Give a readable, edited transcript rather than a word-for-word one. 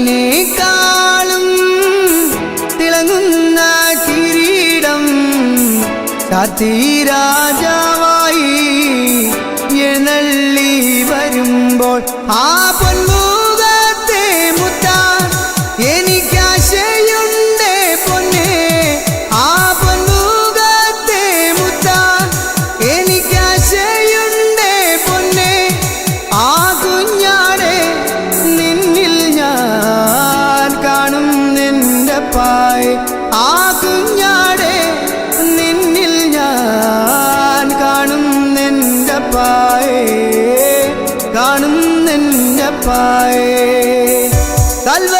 പൊന്നീനേക്കാളും തിളങ്ങുന്ന കിരീടം ചാർത്തി രാജാവായി എഴുന്നള്ളി വരുമ്പോൾ ആ പൊന്മുഖത്തെ മുത്താൻ എനിക്കാശയുണ്ട് പൊന്നേ. ആ പൊന്മുഖത്തെ മുത്താൻ എനിക്കാശയുണ്ട് പൊന്നേ. ആ കുഞ്ഞാടെ നിന്നിൽ ഞാൻ കാണും നിന്റെ പായ്. ആ കുഞ്ഞാടെ നിന്നിൽ ഞാൻ കാണും നിന്റെ പായ്, കാണും നിന്റെ പായ്. കൽവ